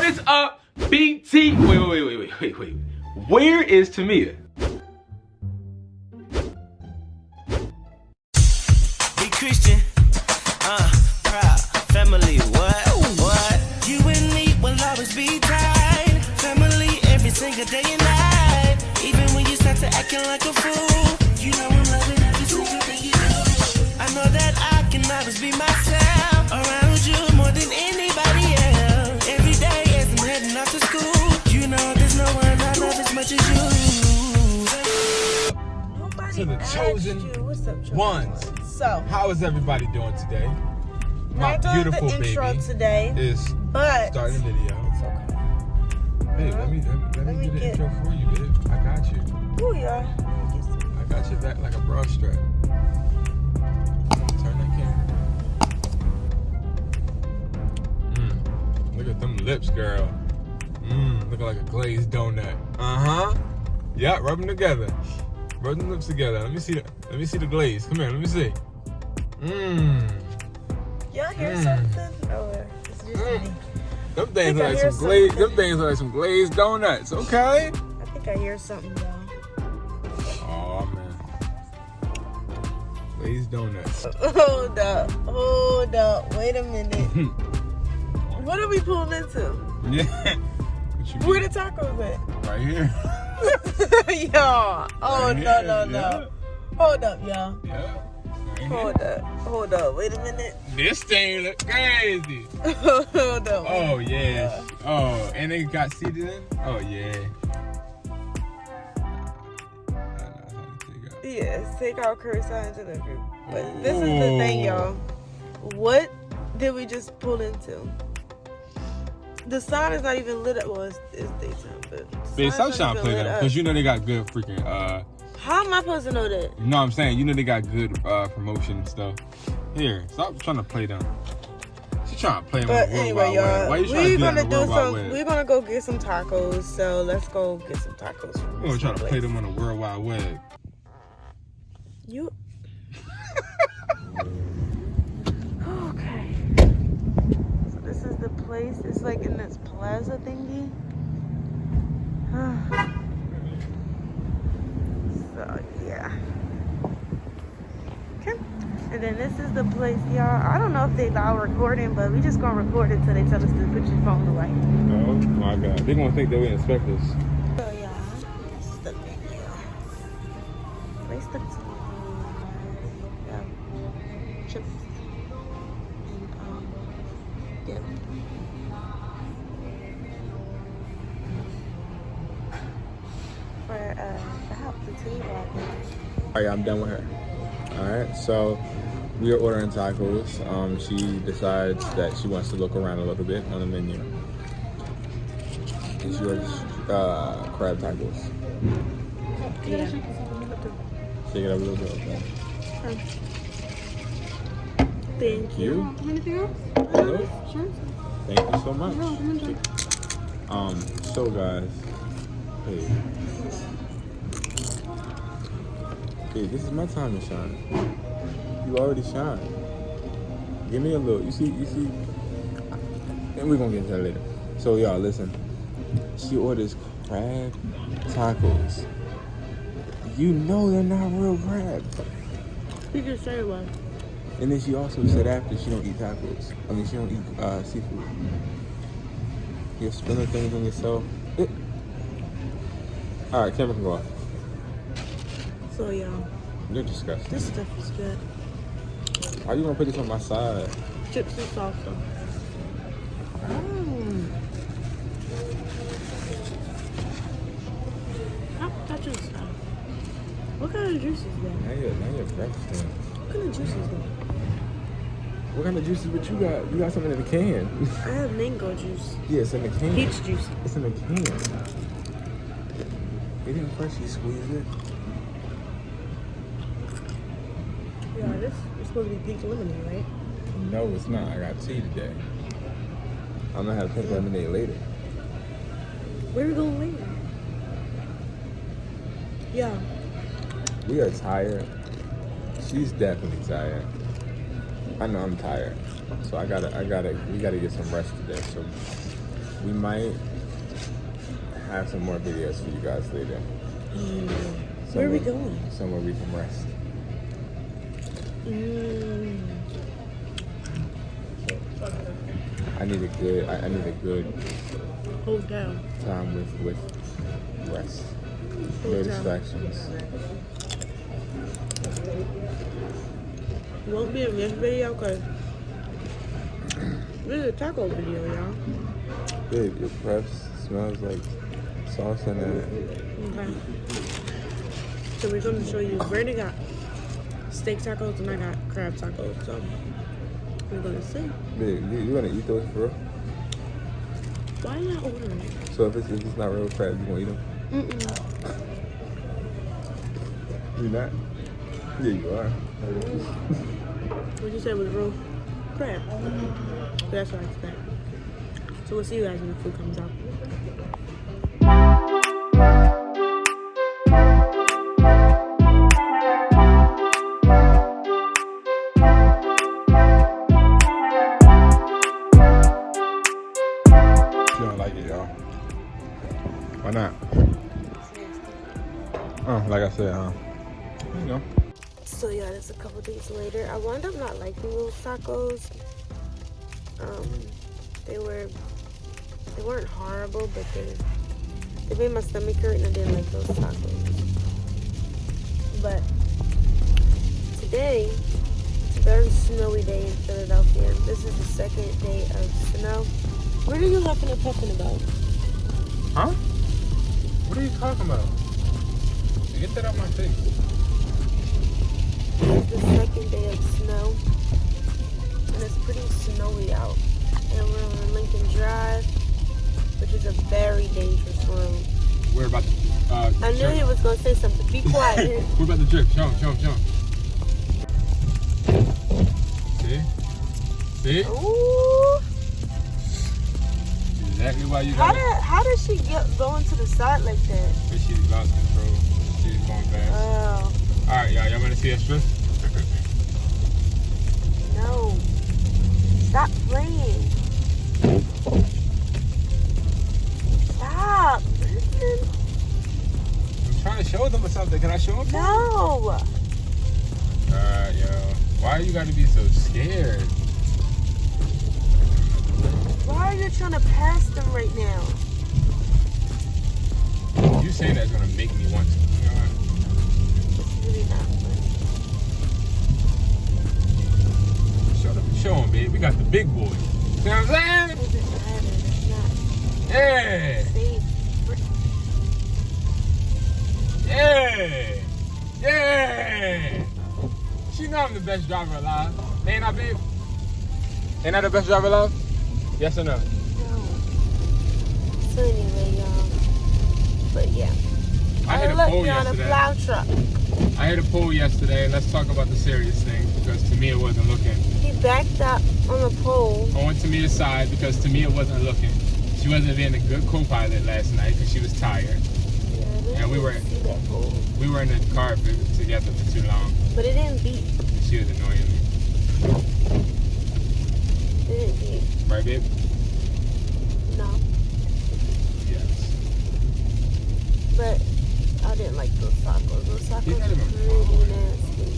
is up, BT? Wait. Where is Tamia? Be Christian, proud family. What? You and me will always be tied. Family every single day and night. Even when you start to acting like a fool, you know I'm loving every single thing you do. I know that I can always be myself around you more than anybody else. Every day as I'm heading off to school, you know there's no one I love as much as you. To the Chosen1s. So, how is everybody doing today? My not doing beautiful the intro baby today, is but starting the video. it's okay. Hey, let me do the intro for you, babe. I got you. Ooh, yeah. I got your back like a bra strap. Turn that camera. Look at them lips, girl. Looking like a glazed donut. Yeah, rub them together. Rub them lips together. Let me see the glaze. Come here, let me see. Y'all hear something? Oh, it's just me. Them things are like some glazed. Them things are like some glazed donuts. Okay. I think I hear something though. Oh man. Glazed donuts. Hold up. Wait a minute. What are we pulling into? Yeah. Where the tacos at? Right here. Y'all. Oh, Right no. Yeah. Hold up, y'all. Yeah. Hold up. Wait a minute. This thing look crazy. Hold up. Oh yeah. Oh, and they got seated in. Oh yeah. Yes, take out curbside delivery. But this is the thing, y'all. What did we just pull into? The sign is not even lit up. Well, it's daytime, but Babe, stop trying to play them because you know they got good freaking. How am I supposed to know that? You know what I'm saying? You know they got good promotion and stuff. Here, stop trying to play them. She's trying to play them on the World Wide Web. Why you trying to do that on the World Wide Web? We're gonna go get some tacos, so let's go get some tacos. We're trying to play them on the World Wide Web. You. Okay. So this is the place. It's like in this plaza thingy. So yeah. Okay. And then this is the place, y'all. I don't know if they allow recording, but we just gonna record it till they tell us to put your phone away. Oh my God. They're gonna think that we inspect us. So yeah, this is the menu. Place looks chips and dip. For the help, the tea bag. Alright, I'm done with her. Alright, so we are ordering tacos. She decides that she wants to look around a little bit on the menu. And she orders crab tacos. Yeah. Shake it up a little bit, okay? Thank you. Anything else? Hello? Sure. Thank you so much. No, come enjoy. So guys, hey, this is my time to shine. You already shine. Give me a little, you see, and we're gonna get into that later. So y'all, listen, she orders crab tacos. You know they're not real crab. You just said it was. And then she also said after she don't eat tacos. I mean, she don't eat seafood. You're spilling things on yourself. All right, camera can go off. So y'all, You're disgusting. this stuff is good. Why you gonna put this on my side? Chips and salsa. That juice stuff. What kind of juice is that? Now your breath stinks. What kind of juice is that? What kind of juices but you got? You got something in the can. I have mango juice. Yeah, it's in the can. Peach juice. It's in the can. They didn't freshly squeeze it. Yeah, this is supposed to be pink lemonade, right? No, it's not. I got tea today. I'm gonna have pink lemonade later. Where are we going later? Yeah. We are tired. She's definitely tired. I know I'm tired. So we gotta get some rest today. So We might have some more videos for you guys later. Where are we going? Somewhere we can rest. I need a good Hold down. time with rest. No distractions. Won't be in this video because this is a taco video, y'all. Babe, your preps smells like sauce in it. Okay. So we're going to show you. Brandon got steak tacos and I got crab tacos. So we're going to see. Babe, you gonna eat those for real? Why are you not ordering it? So if it's not real crab, you gonna eat them? You not? Yeah, you are. What you said was real crab. That's what I expect. So we'll see you guys when the food comes out. You don't like it, y'all. Why not? Oh, like I said, you know. So yeah, that's a couple days later. I wound up not liking those tacos. They weren't horrible, but they made my stomach hurt and I didn't like those tacos. But today, it's a very snowy day in Philadelphia. This is the second day of snow. What are you huffing and puffing about? Huh? What are you talking about? Get that out my face. It's the second day of snow, and it's pretty snowy out. And we're on Lincoln Drive, which is a very dangerous road. We're about to. I knew he was gonna say something. Be quiet. We're about to drift. Show him. See? Ooh. Exactly why you How did she get going to the side like that? Because she lost control. She was going fast. Oh. Alright, y'all want to see us drift? No. Stop playing. Stop. Listen. I'm trying to show them or something. Can I show them? No. Alright, yo. Why you gotta be so scared? Why are you trying to pass them right now? You saying that's gonna make me want to. You know what? It's really not fun. Show them, babe. We got the big boys. See what I'm saying? It doesn't matter. It's not Yeah. safe. Yeah. She know I'm the best driver alive. Ain't I, babe? Ain't I the best driver alive? Yes or no? No. So anyway, y'all. But yeah. I hit a look, pole you're on a yesterday. plow truck. I hit a pole yesterday. Let's talk about the serious thing because Tamia wasn't looking. He backed up on the pole. I went Tamia's side because Tamia wasn't looking. She wasn't being a good co-pilot last night because she was tired. Yeah, And we were see that pole. in the car together for too long. But it didn't beep. She was annoying me. It didn't beep. Right, babe? No. Yes. But I didn't like those tacos. Those tacos He's not are even pretty nasty.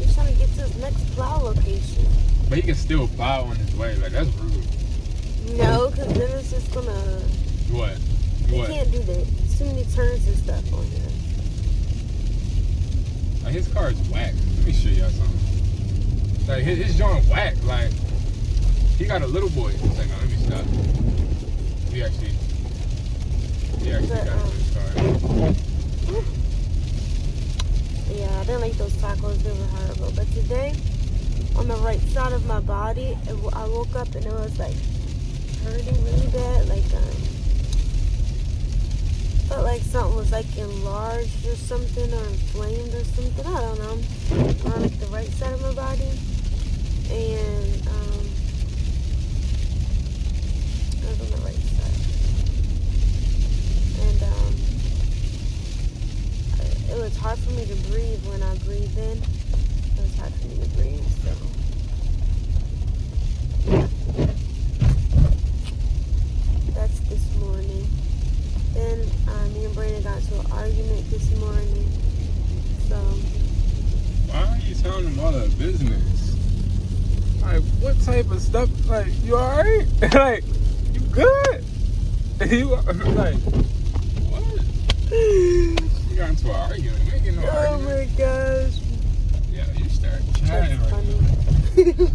He's trying to get to his next plow location. But he can still plow on his way. Like, that's rude. No, because then it's just gonna... What? You What? can't do that. There's too many turns and stuff on here. Like, his car is whack. Let me show y'all something. Like, his joint whack. Like, he got a little boy. Hang on, let me stop. He actually got a good car. Yeah, I didn't like those tacos. They were horrible. But today, on the right side of my body, I woke up and it was like hurting really bad. Like, felt like something was like enlarged or something, or inflamed or something. I don't know. On like the right side of my body, and it was on the right side, and it was hard for me to breathe when I breathed in. It was hard for me to breathe. So type of stuff. Like, you alright? Like, you good? You like, what? You got into an argument. We ain't getting no Oh argument. my gosh. Yeah, you start chatting. That's Right funny.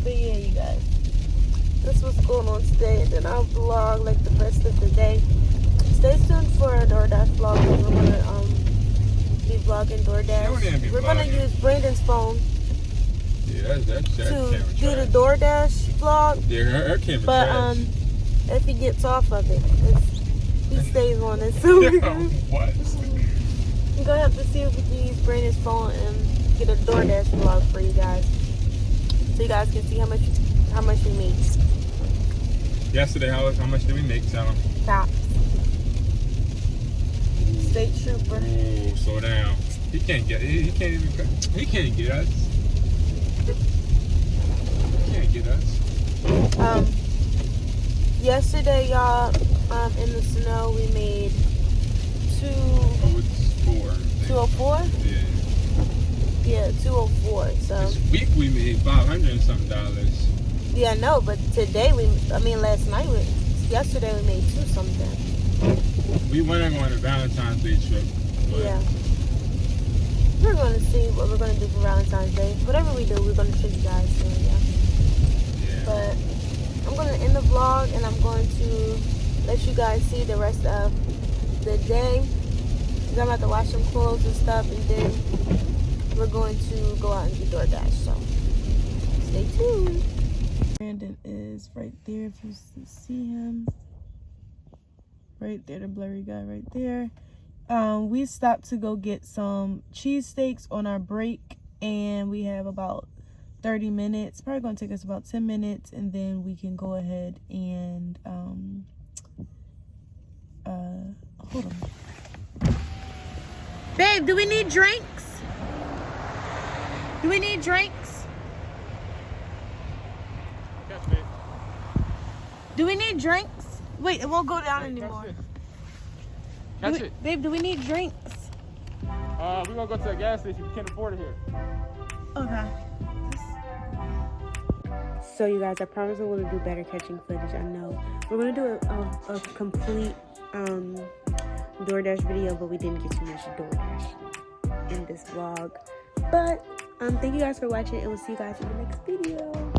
But yeah, you guys. That's what's going on today. And then I'll vlog like the rest of the day. Stay tuned for a DoorDash vlog. We're gonna be vlogging DoorDash. We're gonna use Brandon's phone Yeah, that's to camera do the trash. DoorDash vlog. Yeah, her camera But trash. if he gets off of it, he stays on it. So we're What? gonna have to see if we can use Brandon's phone and get a DoorDash vlog for you guys, so you guys can see how much we make. Yesterday, how much did we make? Tell him. Stop. State trooper. Ooh, slow down. He can't get us. He can't get us. Yesterday, y'all, in the snow, we made It's 4. 204. Yeah, 204. So This week we made $500 and something. yeah, no, but today last night, yesterday we made 2 something. We went on a Valentine's Day trip. Yeah. We're going to see what we're going to do for Valentine's Day. Whatever we do, we're going to show you guys soon, yeah. But I'm going to end the vlog, and I'm going to let you guys see the rest of the day. Because I'm about to wash some clothes and stuff, and then we're going to go out and do DoorDash. So stay tuned. Brandon is right there, if you see him. Right there, the blurry guy right there. We stopped to go get some cheesesteaks on our break, and we have about 30 minutes. Probably gonna take us about 10 minutes, and then we can go ahead and hold on. Babe, do we need drinks? Do we need drinks? Do we need drinks? Wait, it won't go down anymore. Catch it. Babe, do we need drinks? We're gonna go to a gas station. We can't afford it here. Okay. So you guys, I promise I'm gonna do better catching footage. I know we're gonna do a complete DoorDash video, but we didn't get too much DoorDash in this vlog. But thank you guys for watching, and we'll see you guys in the next video.